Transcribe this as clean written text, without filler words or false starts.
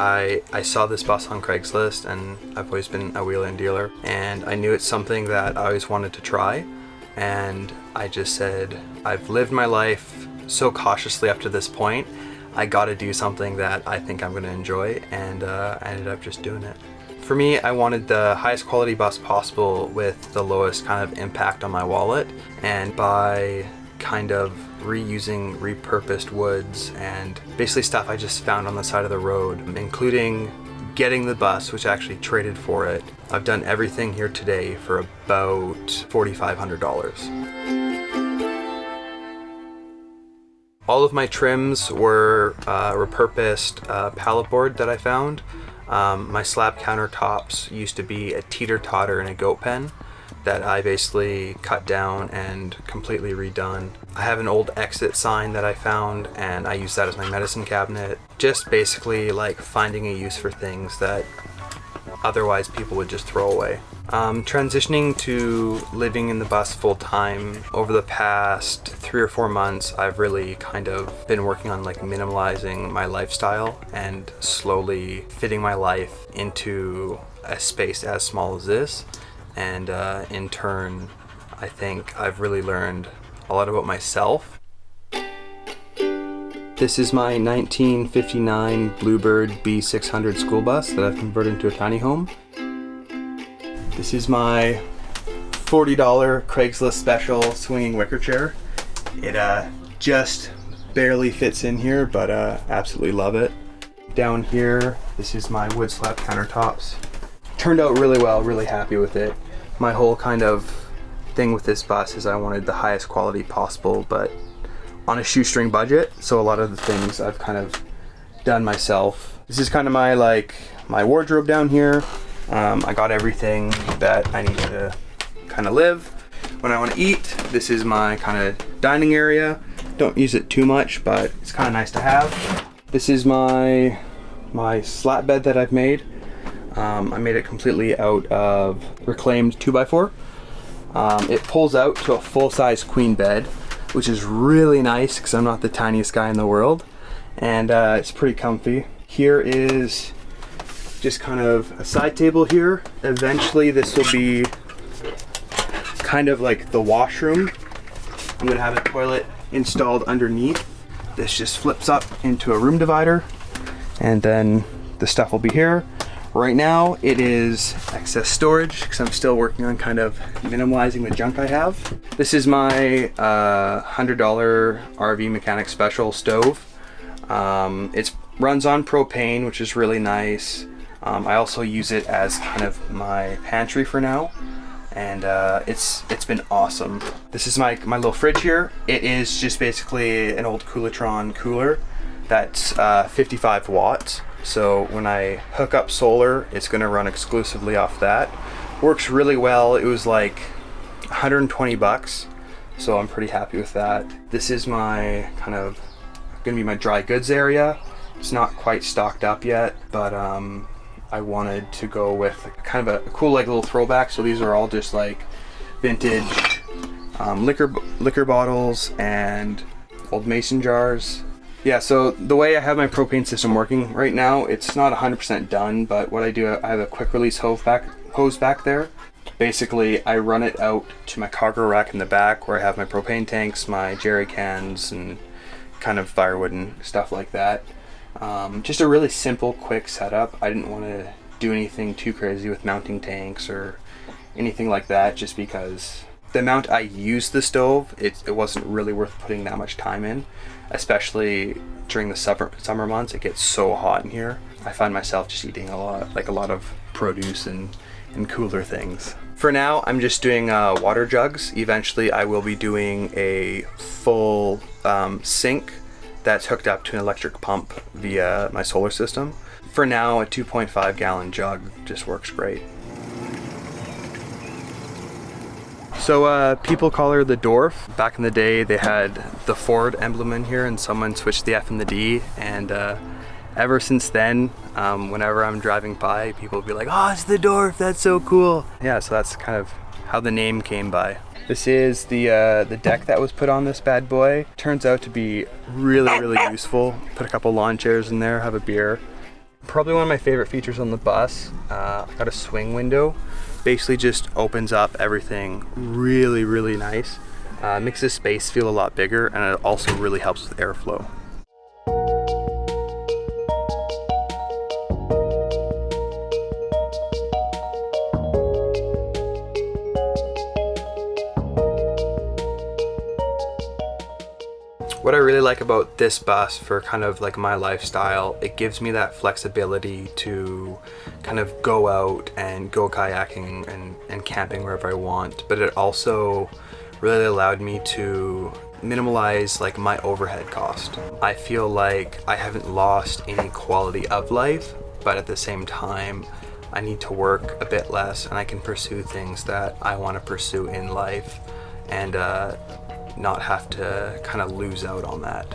I saw this bus on Craigslist, and I've always been a wheel-in dealer, and I knew it's something that I always wanted to try, and I just said, I've lived my life so cautiously up to this point, I gotta do something that I think I'm gonna enjoy, and I ended up just doing it. For me, I wanted the highest quality bus possible with the lowest kind of impact on my wallet, and by kind of reusing repurposed woods and basically stuff I just found on the side of the road, including getting the bus, which I actually traded for it. I've done everything here today for about $4,500. All of my trims were repurposed pallet board that I found. My slab countertops used to be a teeter, totter, and a goat pen that I basically cut down and completely redone. I have an old exit sign that I found, and I use that as my medicine cabinet. Just basically like finding a use for things that otherwise people would just throw away. Transitioning to living in the bus full time, over the past 3 or 4 months, I've really kind of been working on like minimalizing my lifestyle and slowly fitting my life into a space as small as this. And in turn, I think I've really learned a lot about myself. This is my 1959 Bluebird B600 school bus that I've converted into a tiny home. This is my $40 Craigslist special swinging wicker chair. It just barely fits in here, but absolutely love it. Down here, this is my wood slab countertops. Turned out really well, really happy with it. My whole kind of thing with this bus is I wanted the highest quality possible, but on a shoestring budget, so a lot of the things I've kind of done myself. This is kind of my wardrobe down here. I got everything that I need to kind of live. When I want to eat, this is my kind of dining area. Don't use it too much, but it's kind of nice to have. This is my slat bed that I've made. I made it completely out of reclaimed 2x4. It pulls out to a full-size queen bed, which is really nice because I'm not the tiniest guy in the world, and it's pretty comfy. Here is just kind of a side table here. Eventually this will be kind of like the washroom. I'm gonna have a toilet installed underneath. This just flips up into a room divider, and then the stuff will be here. Right now it is excess storage because I'm still working on kind of minimalizing the junk I have. This is my $100 RV Mechanic Special stove. It runs on propane, which is really nice. I also use it as kind of my pantry for now, and it's been awesome. This is my little fridge here. It is just basically an old Coolitron cooler that's 55 watts. So when I hook up solar, it's going to run exclusively off that. Works really well. It was like 120 bucks, so I'm pretty happy with that. This is my kind of going to be my dry goods area. It's not quite stocked up yet, but I wanted to go with kind of a cool like little throwback. So these are all just like vintage liquor bottles and old mason jars. Yeah, so the way I have my propane system working right now, it's not 100% done, but what I do, I have a quick release hose back there. Basically, I run it out to my cargo rack in the back where I have my propane tanks, my jerry cans, and kind of firewood and stuff like that. Just a really simple, quick setup. I didn't want to do anything too crazy with mounting tanks or anything like that, just because the amount I used the stove, it wasn't really worth putting that much time in. Especially during the summer months, it gets so hot in here. I find myself just eating a lot of produce and cooler things. For now, I'm just doing water jugs. Eventually, I will be doing a full sink that's hooked up to an electric pump via my solar system. For now, a 2.5 gallon jug just works great. So people call her the Dorf. Back in the day, they had the Ford emblem in here, and someone switched the F and the D, and ever since then, whenever I'm driving by, people will be like, "Oh, it's the Dorf, that's so cool." Yeah, so that's kind of how the name came by. This is the deck that was put on this bad boy. Turns out to be really, really useful. Put a couple lawn chairs in there, have a beer. Probably one of my favorite features on the bus, I got a swing window. Basically just opens up everything really, really nice. Makes the space feel a lot bigger, and it also really helps with airflow. What I really like about this bus for kind of like my lifestyle, it gives me that flexibility to kind of go out and go kayaking and camping wherever I want, but it also really allowed me to minimalize like my overhead cost. I feel like I haven't lost any quality of life, but at the same time I need to work a bit less and I can pursue things that I want to pursue in life and not have to kind of lose out on that.